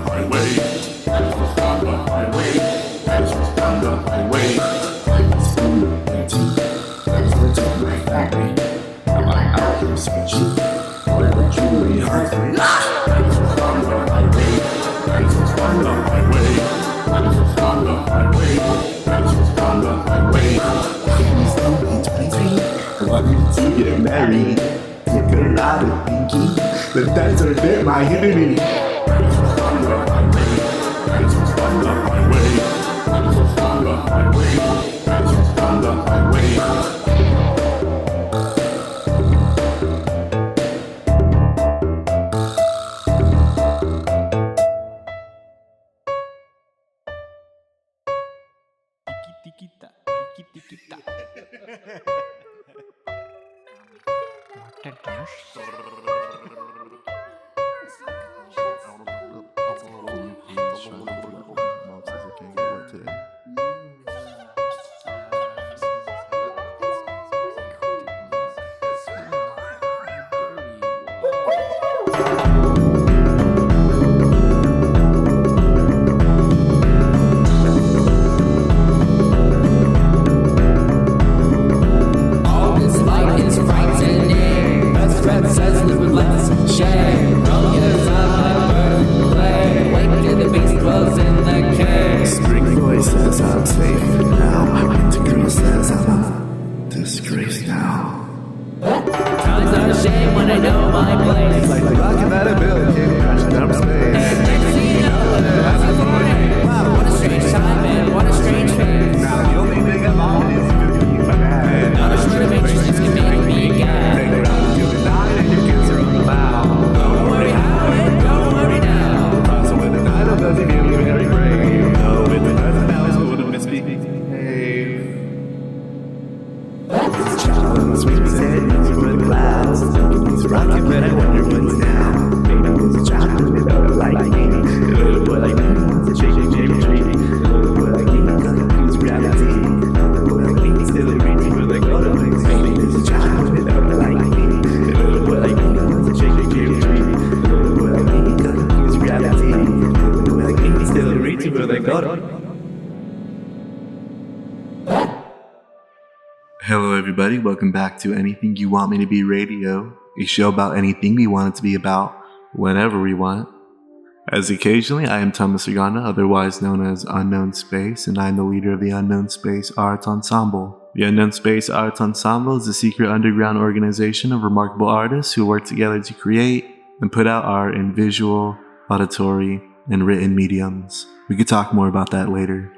highway. This was on the highway. This was on the highway. I was from the 19th. That was where to my family. Now I'm out here switching. Where the truly hearts reach. This was on the highway. This was on the highway. This was on the highway. This was on the highway. Please don't be 23. I want you to get married. Took a lot of thinking, but that's a bit my enemy. This was on the highway. This was on the highway. This was on the highway. This was on the highway. Hello everybody, welcome back to Anything You Want Me to Be Radio, a show about anything we want it to be about, whenever we want. As occasionally, I am Thomas Argonauts, otherwise known as Unknown Space, and I am the leader of the Unknown Space Arts Ensemble. The Unknown Space Arts Ensemble is a secret underground organization of remarkable artists who work together to create and put out art in visual, auditory, and written mediums. We could talk more about that later.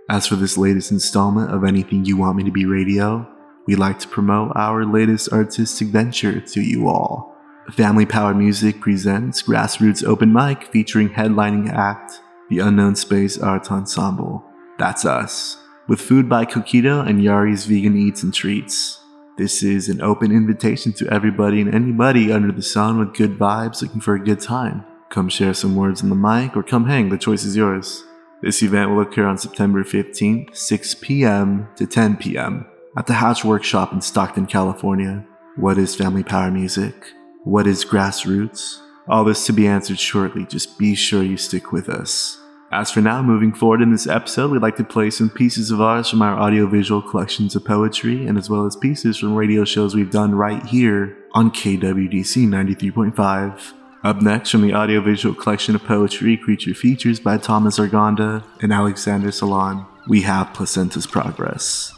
As for this latest installment of Anything You Want Me to Be Radio, we'd like to promote our latest artistic venture to you all. Family Power Music presents Grassroots Open Mic featuring headlining act, the Unknown Space Arts Ensemble. That's us. With food by Coquito and Yari's Vegan Eats and Treats. This is an open invitation to everybody and anybody under the sun with good vibes looking for a good time. Come share some words on the mic or come hang, the choice is yours. This event will occur on September 15th, 6 p.m. to 10 p.m. at the Hatch Workshop in Stockton, California. What is Family Power Music? What is Grassroots? All this to be answered shortly, just be sure you stick with us. As for now, moving forward in this episode, we'd like to play some pieces of ours from our audiovisual collections of poetry, and as well as pieces from radio shows we've done right here on KWDC 93.5. Up next, from the audiovisual collection of poetry, Creature Features by Thomas Argonauts and Alexander Salon, we have Placenta's Progress.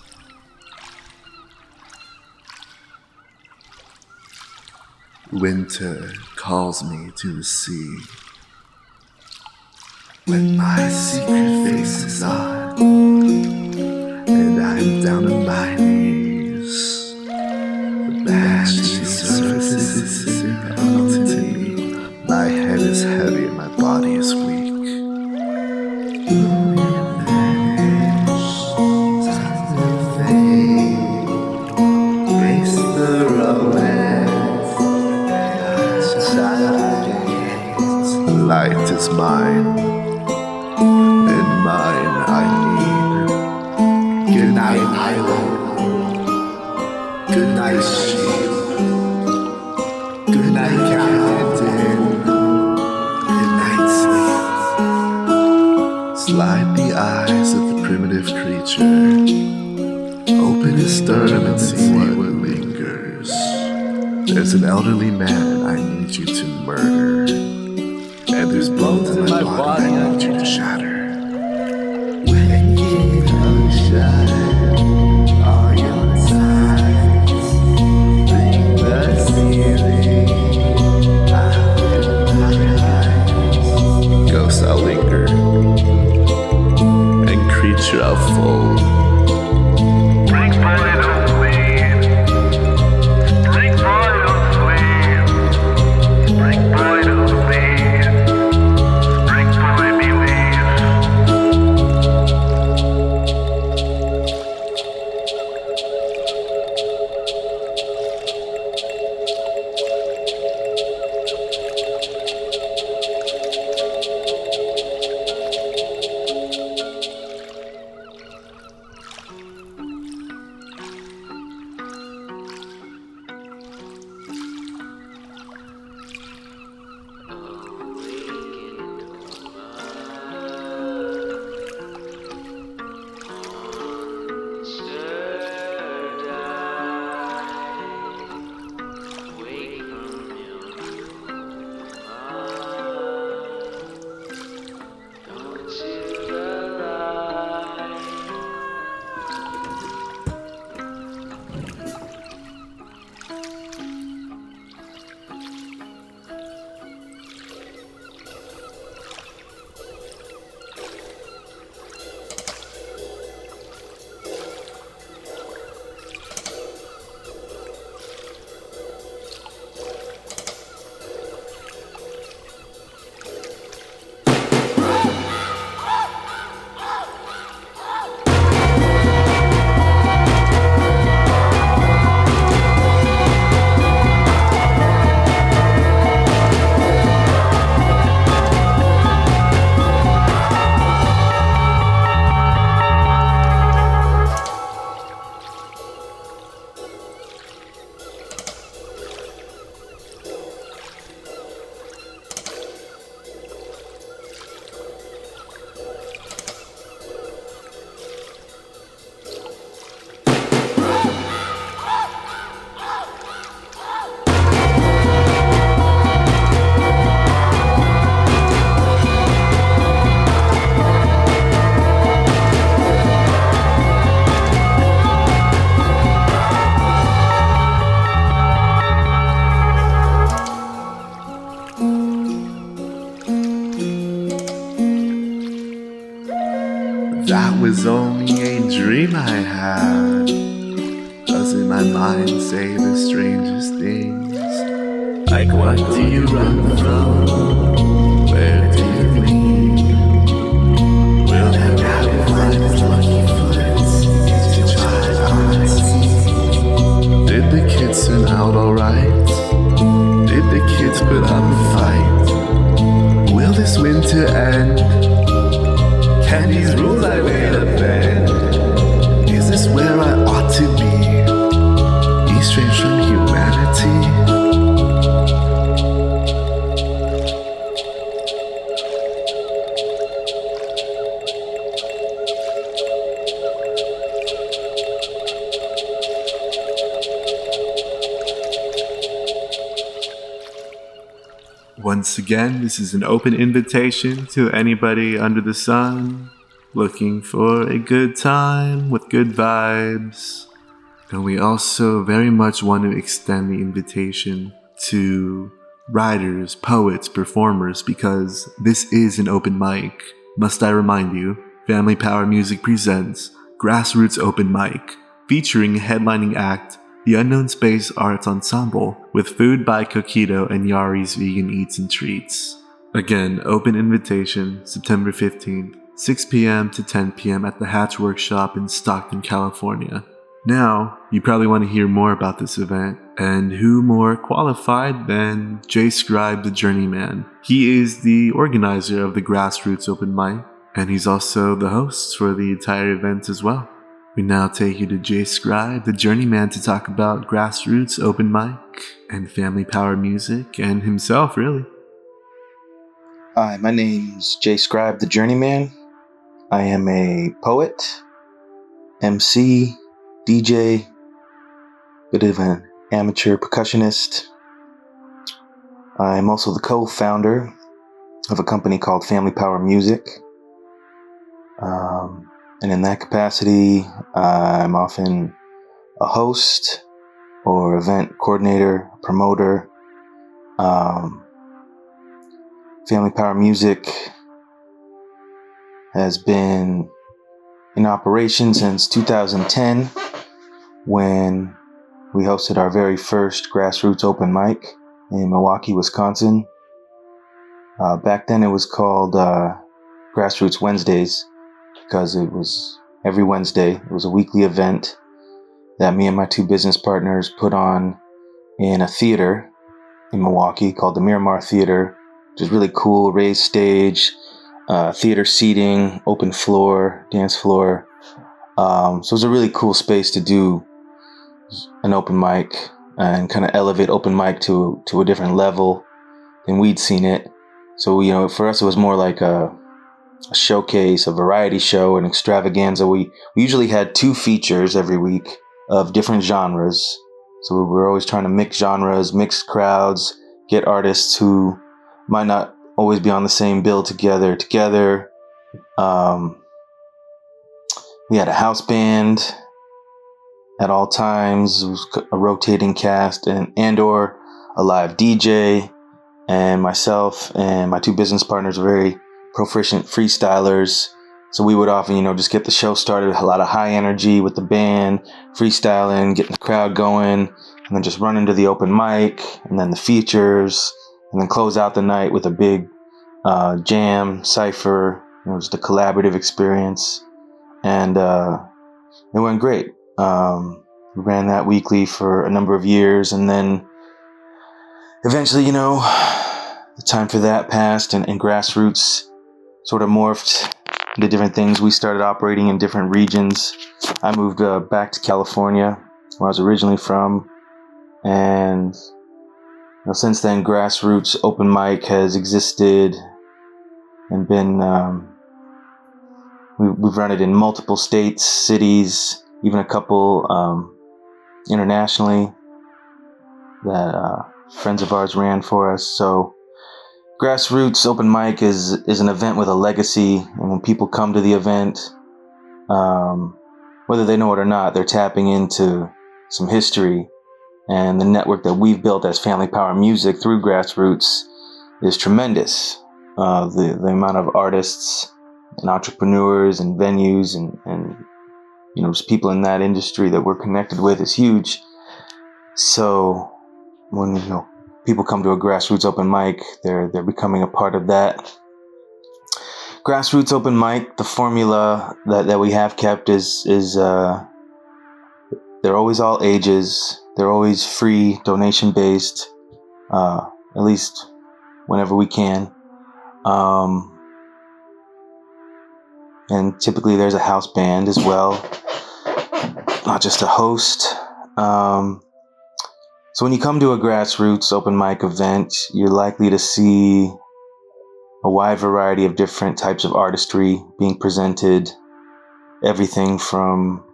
Winter calls me to the sea. When my secret face is on, and I'm down on my knees, the ashy surface is bound to me. My head is heavy and my body is weak. Race the romance. Light is mine, and mine I need. Good night, island. Good night, sheep. Good night, captain. Good night, sleep. Slide the eyes of the primitive creature. Open his sternum and see what lingers. There's an elderly man I need you to murder. And there's bones in my body I need you to shatter. When you shine all your sides, bring the ceiling out of my eyes. Ghost I'll linger, and creature I'll fold. Bring fire to sleep. Bring fire to sleep. Bring fire to sleep. Bring fire believe. That was only a dream I had. Doesn't my mind say the strangest things? Like what do you run from? Where do you leave? Will that rabbit find his lucky foots to try to see? Did the kids turn out alright? Did the kids put up a fight? Will this winter end? Can these rules I made offend? Is this where I ought to be? Estranged from humanity? Once again, this is an open invitation to anybody under the sun looking for a good time with good vibes. And we also very much want to extend the invitation to writers, poets, performers, because this is an open mic. Must I remind you, Family Power Music presents Grassroots Open Mic, featuring a headlining act, the Unknown Space Arts Ensemble, with food by Coquito and Yari's Vegan Eats and Treats. Again, open invitation, September 15th, 6 p.m. to 10 p.m. at the Hatch Workshop in Stockton, California. Now, you probably want to hear more about this event, and who more qualified than J-scribe the Journeyman. He is the organizer of the Grassroots Open Mic, and he's also the host for the entire event as well. We now take you to J-scribe the Journeyman to talk about Grassroots Open Mic and Family Power Music and himself, really. Hi, my name's J-scribe the Journeyman. I am a poet, MC, DJ, bit of an amateur percussionist. I'm also the co-founder of a company called Family Power Music. And in that capacity, I'm often a host or event coordinator, promoter. Family Power Music has been in operation since 2010 when we hosted our very first Grassroots open mic in Milwaukee, Wisconsin. Back then it was called Grassroots Wednesdays because it was every Wednesday. It was a weekly event that me and my two business partners put on in a theater in Milwaukee called the Miramar Theater, which is really cool, raised stage, theater seating, open floor, dance floor. So it was a really cool space to do an open mic and kind of elevate open mic to a different level than we'd seen it. So, for us, it was more like a showcase, a variety show, an extravaganza. We usually had 2 features every week of different genres. So we were always trying to mix genres, mix crowds, get artists who might not always be on the same bill together. We had a house band at all times. It was a rotating cast and or a live DJ. And myself and my two business partners were very proficient freestylers. So we would often, just get the show started with a lot of high energy with the band, freestyling, getting the crowd going, and then just run into the open mic and then the features, and then close out the night with a big jam, cypher. It was the collaborative experience. And it went great. We ran that weekly for a number of years, and then eventually, the time for that passed, and Grassroots sort of morphed into different things. We started operating in different regions. I moved back to California, where I was originally from, and since then, Grassroots open mic has existed and been. We've run it in multiple states, cities, even a couple internationally that friends of ours ran for us. So Grassroots open mic is an event with a legacy, and when people come to the event, whether they know it or not, they're tapping into some history. And the network that we've built as Family Power Music through Grassroots is tremendous. The amount of artists and entrepreneurs and venues and just people in that industry that we're connected with is huge. So when people come to a Grassroots open mic, they're becoming a part of that. Grassroots open mic, the formula that we have kept is they're always all ages. They're always free, donation based, at least whenever we can. And typically there's a house band as well, not just a host. So when you come to a Grassroots open mic event, you're likely to see a wide variety of different types of artistry being presented. Everything from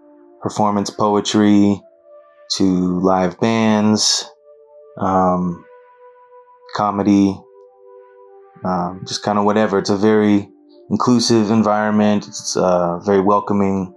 performance poetry to live bands, comedy, just kind of whatever. It's a very inclusive environment. It's very welcoming.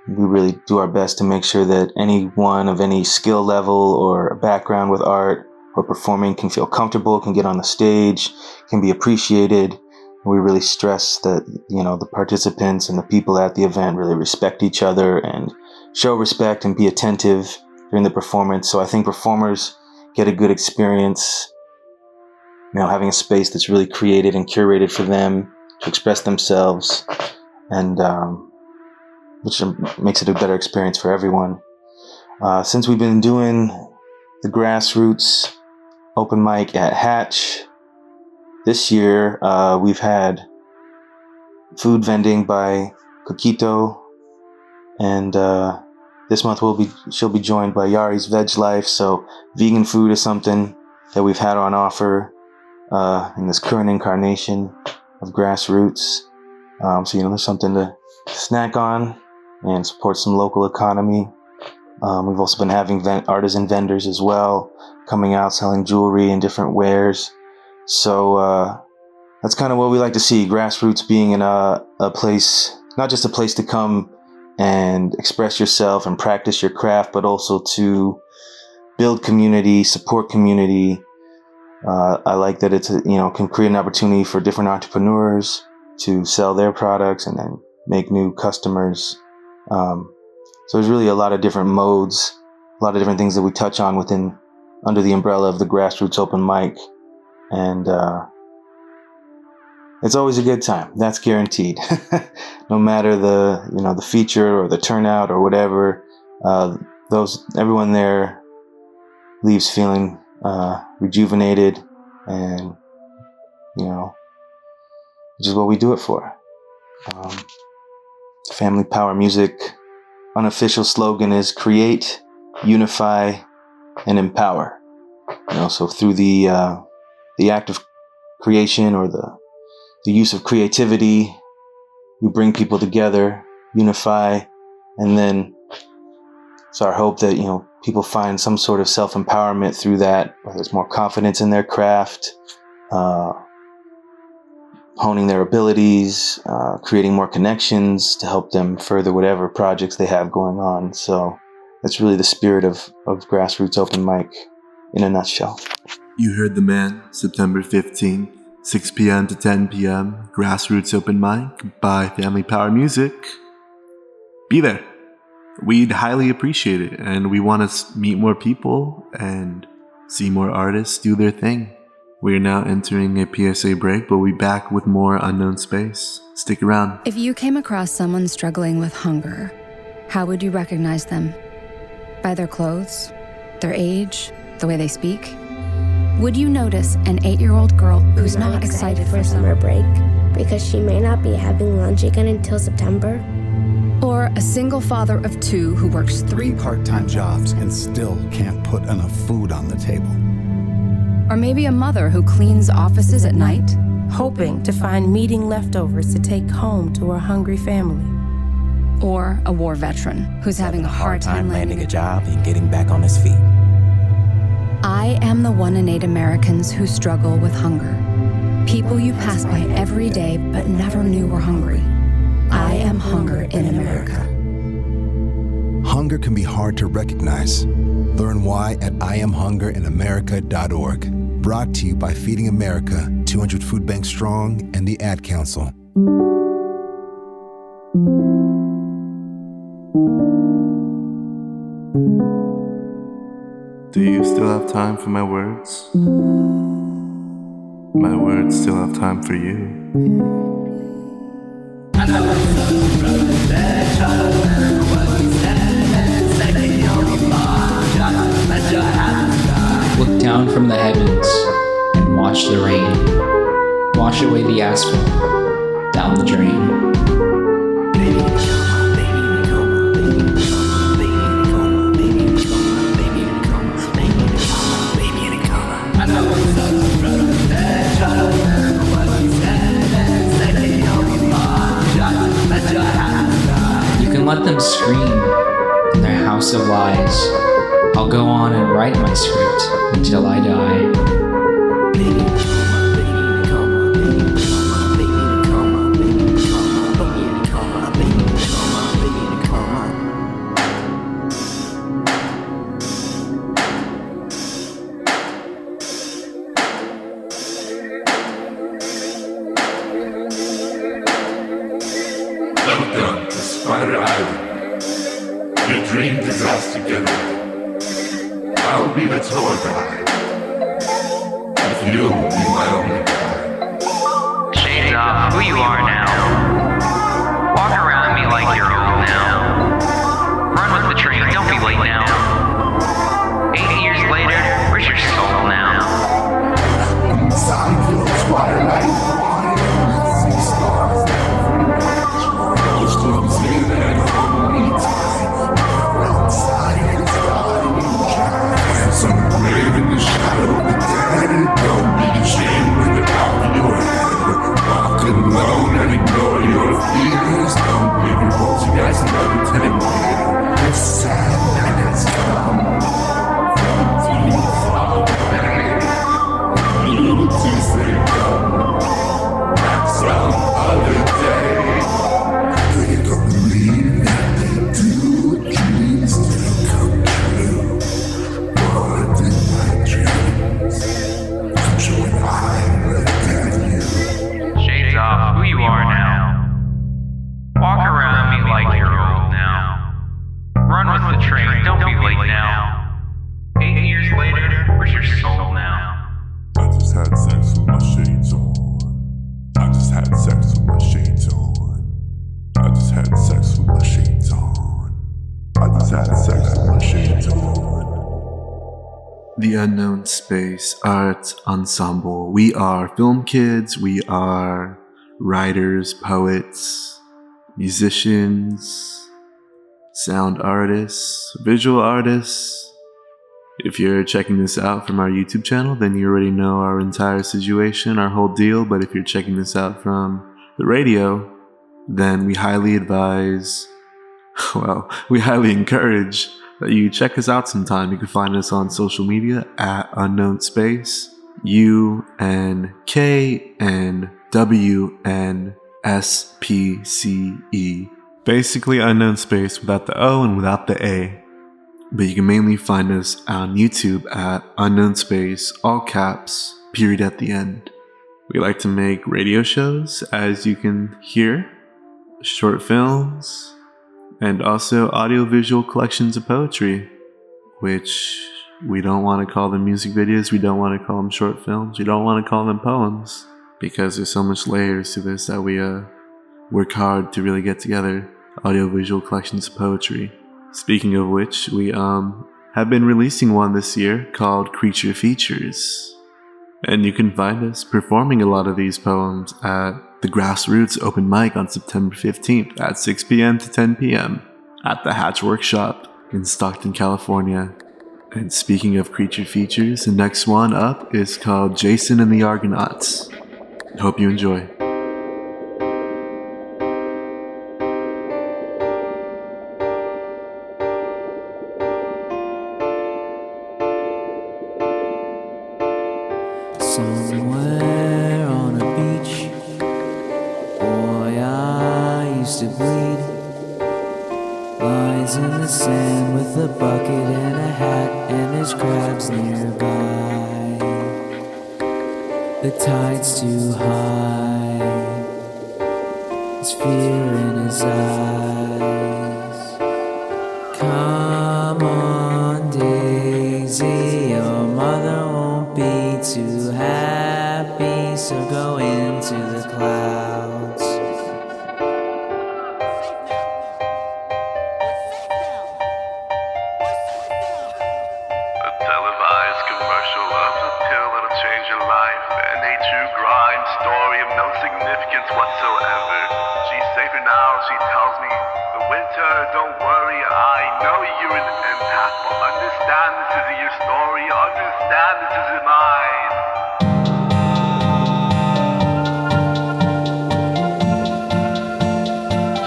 We really do our best to make sure that anyone of any skill level or a background with art or performing can feel comfortable, can get on the stage, can be appreciated. We really stress that, the participants and the people at the event really respect each other and show respect and be attentive during the performance. So I think performers get a good experience, having a space that's really created and curated for them to express themselves, and which makes it a better experience for everyone. Since we've been doing the Grassroots open mic at Hatch, this year we've had food vending by Coquito, and this month she'll be joined by Yari's Veg Life. So vegan food is something that we've had on offer in this current incarnation of Grassroots. So, there's something to snack on and support some local economy. We've also been having artisan vendors as well, coming out selling jewelry and different wares. So that's kind of what we like to see. Grassroots being in a place, not just a place to come and express yourself and practice your craft, but also to build community, support community. I like that it's can create an opportunity for different entrepreneurs to sell their products and then make new customers. So there's really a lot of different modes, a lot of different things that we touch on under the umbrella of the Grassroots open mic. And it's always a good time. That's guaranteed. No matter the feature or the turnout or whatever, everyone there leaves feeling rejuvenated, and which is what we do it for. Family Power Music unofficial slogan is create, unify, and empower. So through the act of creation or the use of creativity, we bring people together, unify, and then it's our hope that people find some sort of self-empowerment through that, whether it's more confidence in their craft, honing their abilities, creating more connections to help them further whatever projects they have going on. So that's really the spirit of Grassroots Open Mic in a nutshell. You heard the man, September 15th, 6 p.m. to 10 p.m., Grassroots Open Mic by Family Power Music. Be there. We'd highly appreciate it, and we want to meet more people and see more artists do their thing. We are now entering a PSA break, but we'll be back with more Unknown Space. Stick around. If you came across someone struggling with hunger, how would you recognize them? By their clothes, their age, the way they speak? Would you notice an 8-year-old girl who's not excited for summer break because she may not be having lunch again until September? Or a single father of 2 who works 3 part-time jobs and still can't put enough food on the table? Or maybe a mother who cleans offices at night, hoping to find meeting leftovers to take home to her hungry family. Or a war veteran who's having a hard time landing a job and getting back on his feet. I am the 1 in 8 Americans who struggle with hunger. People you pass by every day but never knew were hungry. I am hunger in America. Hunger can be hard to recognize. Learn why at IamHungerInAmerica.org. Brought to you by Feeding America, 200 Food Banks Strong, and the Ad Council. Do you still have time for my words? My words still have time for you. Look down from the heavens and watch the rain. Wash away the asphalt down the drain. You can let them scream in their house of lies. I'll go on and write my script until I die. Welcome to Spider Island. Your dream disaster together. I'll be the tour guide. If you'll be my only guide. Shades off who you are now. Walk around me like you're old now. Run with the train, don't be late now. 8 years later, where's your soul now? Inside your twilight, see stars. Those drums in and only time. Outside and dying, some grave in the shadow of the dead. Don't be ashamed with the top of your head. Walk alone and ignore your you are now. Walk around me like you're old now. Run with the train, don't be late now. 8 years later, where's your soul now? I just had sex with my shades on. I just had sex with my shades on. I just had sex with my shades on. I just had sex with my shades on. The Unknown Space Art Ensemble. We are film kids, we are writers, poets, musicians, sound artists, visual artists. If you're checking this out from our YouTube channel, then you already know our entire situation, our whole deal. But if you're checking this out from the radio, then we highly advise, we highly encourage that you check us out sometime. You can find us on social media at Unknown Space, UNKNWNSPCE. Basically Unknown Space without the O and without the A. But you can mainly find us on YouTube at Unknown Space, all caps, period at the end. We like to make radio shows, as you can hear, short films, and also audiovisual collections of poetry, which we don't want to call them music videos, we don't want to call them short films, we don't want to call them poems, because there's so much layers to this that we work hard to really get together. Audiovisual collections of poetry. Speaking of which, we have been releasing one this year called Creature Features. And you can find us performing a lot of these poems at the Grassroots open mic on September 15th at 6 p.m. to 10 p.m. at the Hatch Workshop in Stockton, California. And speaking of Creature Features, the next one up is called Jason and the Argonauts. Hope you enjoy. Somewhere on a beach, boy I used to bleed, lies in the sand with a bucket and a hat, and there's crabs nearby. The tide's too high, there's fear in his eyes. Come on, Daisy, your mother won't be too happy, so go into the clouds. A televised commercial of a pill that'll change your life, and a true crime story of no significance whatsoever. She's safer now, she tells me. The winter, don't worry, I know you're an empath, but understand this isn't your story, understand this isn't mine.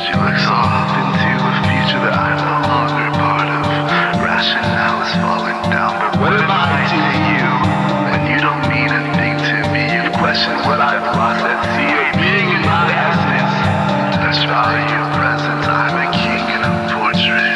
She looks off into a future that I'm no longer part of. Rationale is falling down, but what am I to you? When you don't mean anything to me, you've questioned what I've lost at sea, a being in my essence. Let's value your presence, I'm a king in a portrait.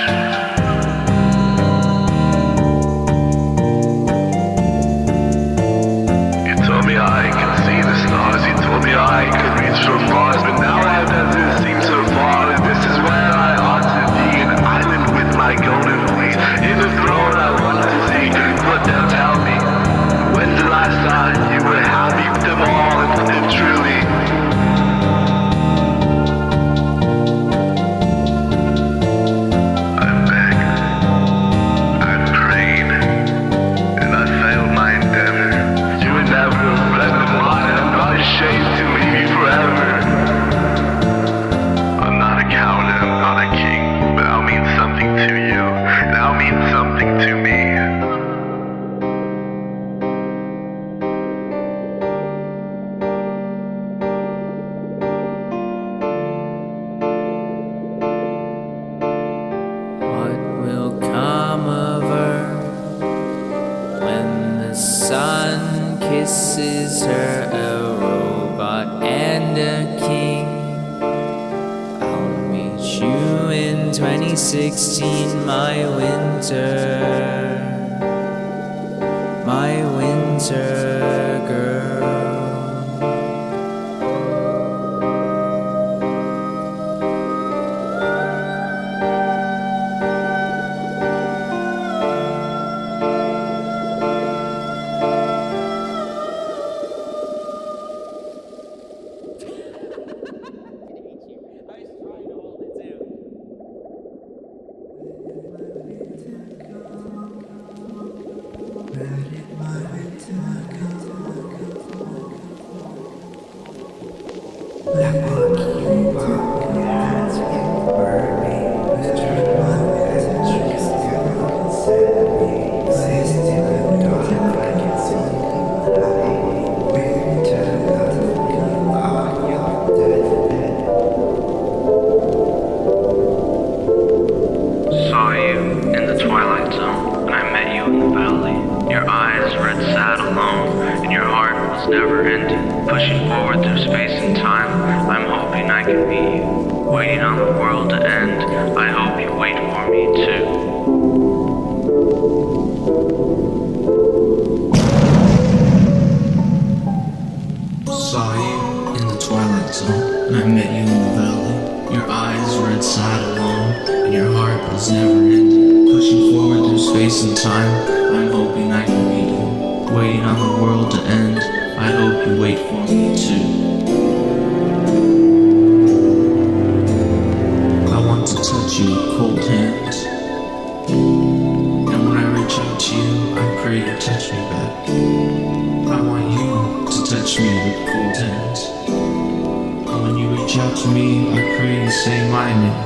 You told me I could see the stars, you told me I could reach for Mars, but now I've never seemed so far, and this is where I ought to be, an island with my golden fleece, in a throne I want to see. But now tell me, when's the last time you were happy with them all and lived truly? I begged, I prayed, and I failed my endeavor. You were never a friend of mine, I'm not ashamed to leave you forever. I'm not a coward, I'm not a king, but I'll mean something to you, and I'll mean something to me. What will come of her when the sun kisses her? A robot and a king. I'll meet you in 2016, my winter girl. Saw you in the twilight zone, and I met you in the valley. Your eyes read sad alone, and your heart was never ending. Pushing forward through space and time, I'm hoping I can meet you. Waiting on the world to end, I hope you wait for me too. Saw you in the twilight zone, and I met you in the valley. Your eyes read sad alone, and your heart was never ending. Pushing forward through space and time, I'm hoping I can meet you. Waiting on the world to end, I hope you wait for me too. I want to touch you with cold hands, and when I reach out to you, I pray you touch me back. I want you to touch me with cold hands, and when you reach out to me, I pray you say my name.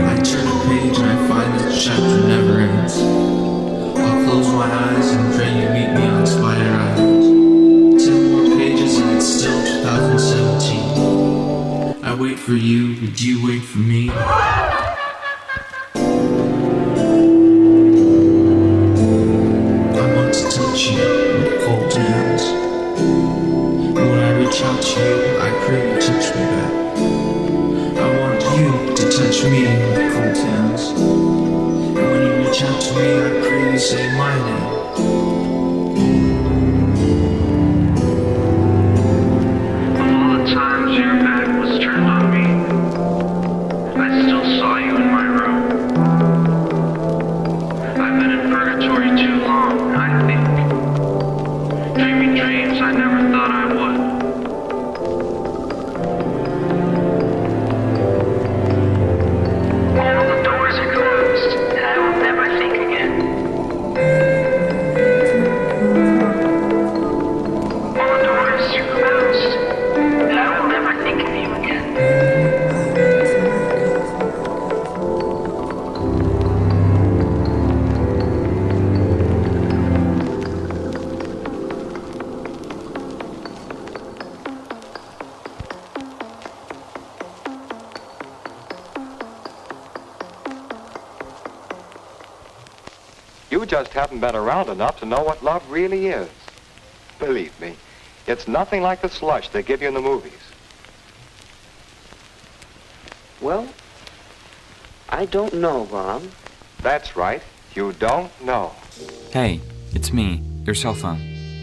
I turn a page and I find that the chapter never ends. I'll close my eyes and pray you meet me on Spider Island. 10 more pages and it's still 2017. I wait for you, but you wait for me. You with cold hands. When I reach out to you, I pray you touch me back. I want you to touch me with cold hands. And when you reach out to me, I pray you say my name. Of all the times your back was turned on me, I still saw you in my room. I've been in purgatory too long, I think. Dreaming dreams I never thought I would. All the doors are closed, and I will never think again. All the doors are closed, and I will never think of you again. You just haven't been around enough to know what love really is. Believe me, it's nothing like the slush they give you in the movies. Well, I don't know, Bob. That's right, you don't know. Hey, it's me, your cell phone.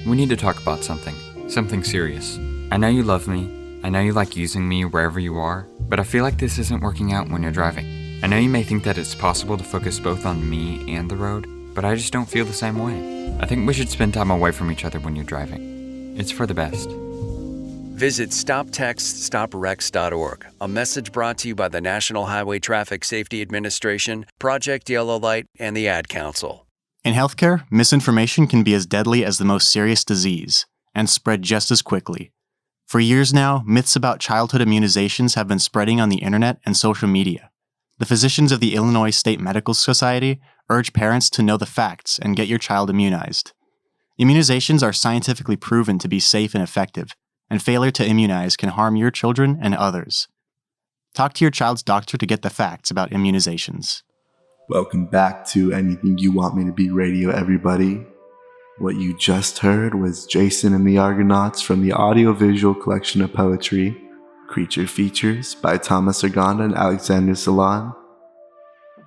We need to talk about something serious. I know you love me, I know you like using me wherever you are, but I feel like this isn't working out when you're driving. I know you may think that it's possible to focus both on me and the road, but I just don't feel the same way. I think we should spend time away from each other when you're driving. It's for the best. Visit StopTextStopWrecks.org, a message brought to you by the National Highway Traffic Safety Administration, Project Yellow Light, and the Ad Council. In healthcare, misinformation can be as deadly as the most serious disease, and spread just as quickly. For years now, myths about childhood immunizations have been spreading on the internet and social media. The physicians of the Illinois State Medical Society urge parents to know the facts and get your child immunized. Immunizations are scientifically proven to be safe and effective, and failure to immunize can harm your children and others. Talk to your child's doctor to get the facts about immunizations. Welcome back to Anything You Want Me to Be Radio, everybody. What you just heard was Jason and the Argonauts from the audiovisual collection of poetry, Creature Features by Thomas Argonda and Alexander Salon.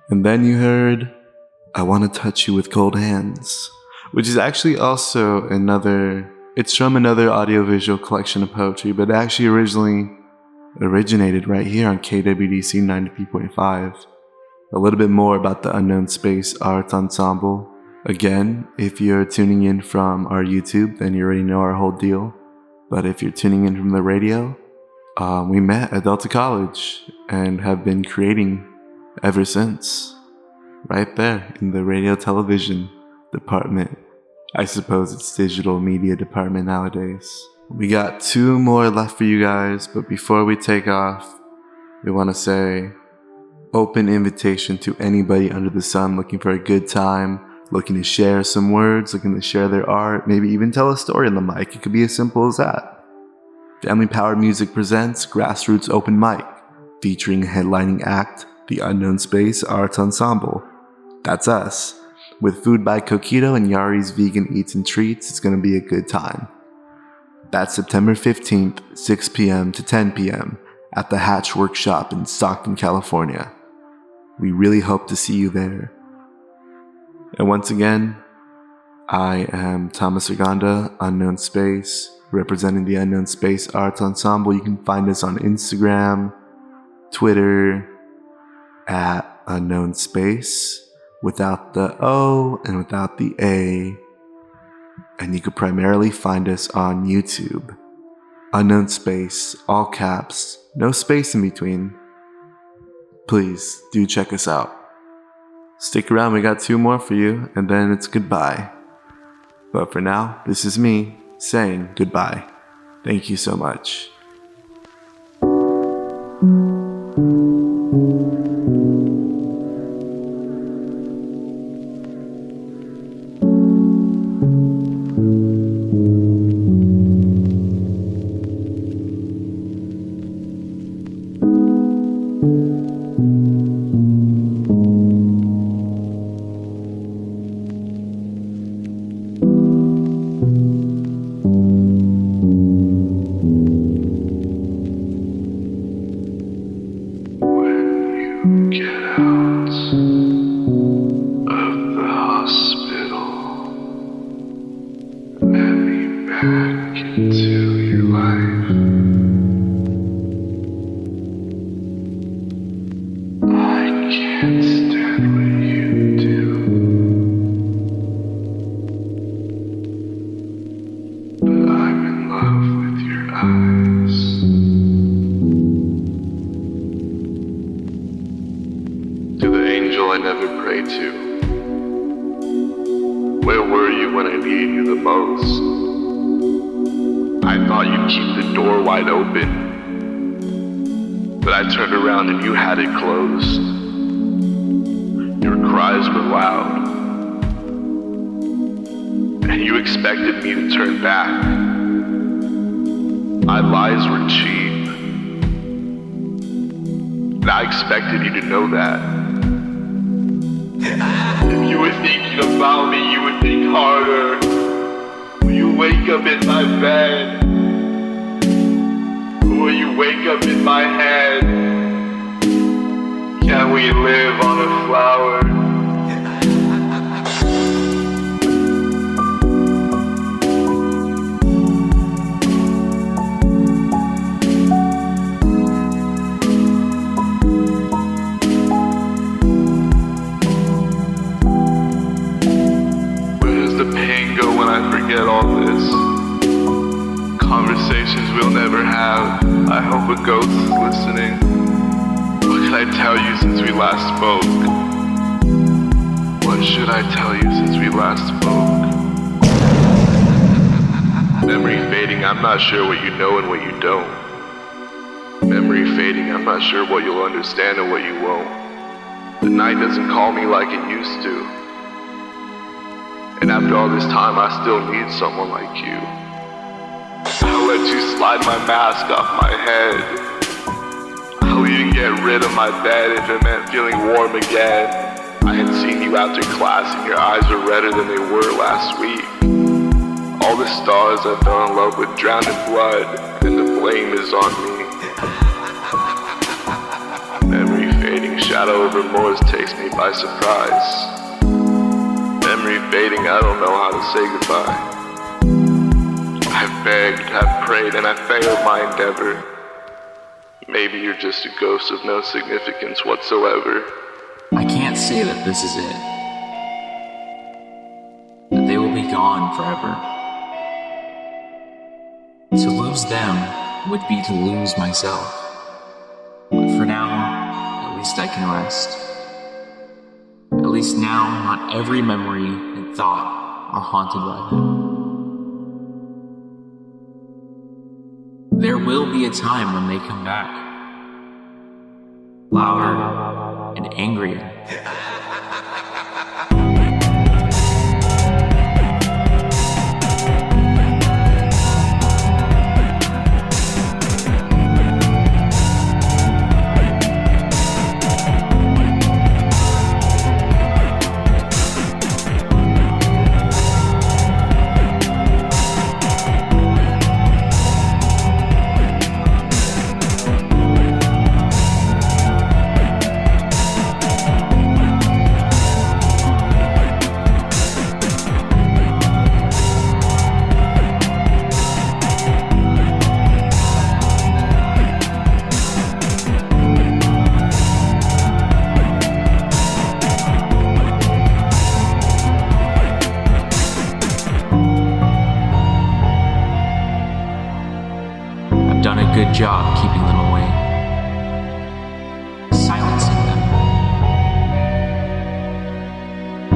And then you heard I Want to Touch You with Cold Hands, which is actually also it's from another audiovisual collection of poetry, but it actually originally originated right here on KWDC 93.5. A little bit more about the Unknown Space Art Ensemble. Again, if you're tuning in from our YouTube, then you already know our whole deal. But if you're tuning in from the radio, we met at Delta College and have been creating ever since. Right there in the radio television department. I suppose it's digital media department nowadays. We got 2 more left for you guys, but before we take off, we want to say open invitation to anybody under the sun looking for a good time, looking to share some words, looking to share their art, maybe even tell a story on the mic. It could be as simple as that. Family Powered Music presents Grassroots Open Mic, featuring a headlining act, the Unknown Space Arts Ensemble. That's us. With food by Coquito and Yari's Vegan Eats and Treats, it's going to be a good time. That's September 15th, 6 p.m. to 10 p.m. at the Hatch Workshop in Stockton, California. We really hope to see you there. And once again, I am Thomas Uganda, Unknown Space, representing the Unknown Space Arts Ensemble. You can find us on Instagram, Twitter, at Unknown Space, without the O and without the A. And you can primarily find us on YouTube. Unknown Space, all caps, no space in between. Please do check us out. Stick around, we got 2 more for you, and then it's goodbye. But for now, this is me saying goodbye. Thank you so much. I'm not sure what you know and what you don't. Memory fading, I'm not sure what you'll understand and what you won't. The night doesn't call me like it used to. And after all this time, I still need someone like you. I'll let you slide my mask off my head. I'll even get rid of my bed if it meant feeling warm again. I had seen you after class and your eyes were redder than they were last week. All the stars I fell in love with drowned in blood, and the blame is on me. Memory fading, shadow of remorse takes me by surprise. Memory fading, I don't know how to say goodbye. I've begged, I've prayed, and I failed my endeavor. Maybe you're just a ghost of no significance whatsoever. I can't say that this is it. That they will be gone forever. To lose them would be to lose myself. But for now, at least I can rest. At least now, not every memory and thought are haunted by them. There will be a time when they come back, louder and angrier. Good job keeping them away, silencing them.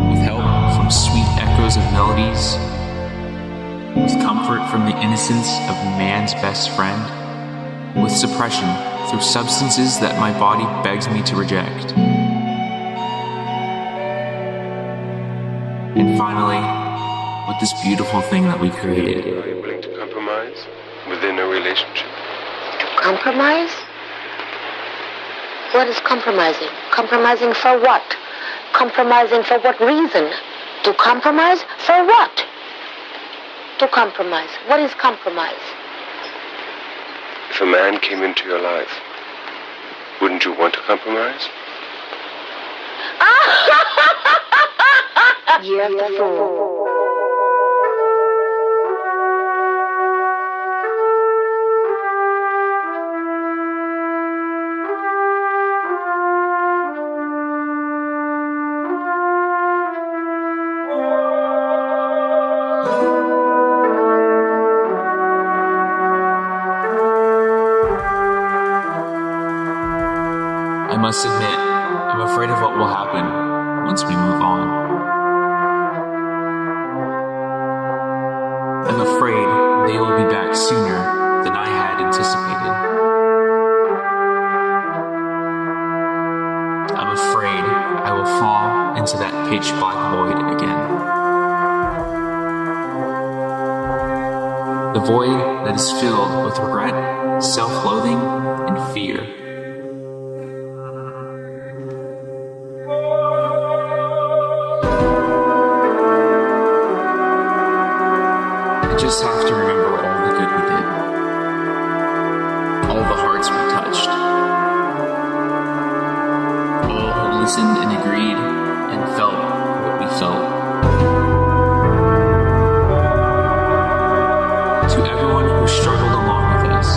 With help from sweet echoes of melodies, with comfort from the innocence of man's best friend, with suppression through substances that my body begs me to reject. And finally, with this beautiful thing that we created. Are you willing to compromise within a relationship? Compromise? What is compromising? Compromising for what? Compromising for what reason? To compromise? For what? To compromise. What is compromise? If a man came into your life, wouldn't you want to compromise? You're the fool. I must admit, I'm afraid of what will happen once we move on. I'm afraid they will be back sooner than I had anticipated. I'm afraid I will fall into that pitch black void again. The void that is filled with regret, self-loathing, and fear. I just have to remember all the good we did. All the hearts we touched. All who listened and agreed and felt what we felt. To everyone who struggled along with us.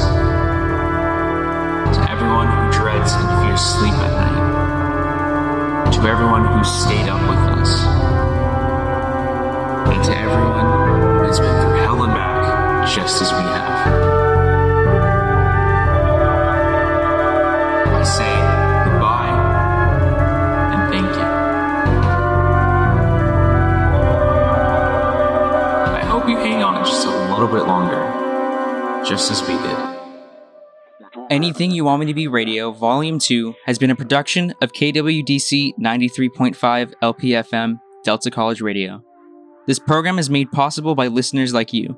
To everyone who dreads and fears sleep at night. To everyone who stayed up with us. And to everyone who has been through hell and back just as we have. I say goodbye and thank you. I hope you hang on just a little bit longer, just as we did. Anything You Want Me to Be Radio Volume 2 has been a production of KWDC 93.5 LPFM Delta College Radio. This program is made possible by listeners like you.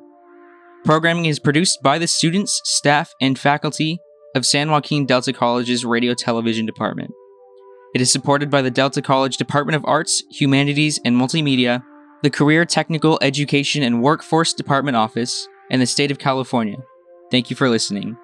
Programming is produced by the students, staff, and faculty of San Joaquin Delta College's Radio Television Department. It is supported by the Delta College Department of Arts, Humanities, and Multimedia, the Career Technical Education and Workforce Department Office, and the State of California. Thank you for listening.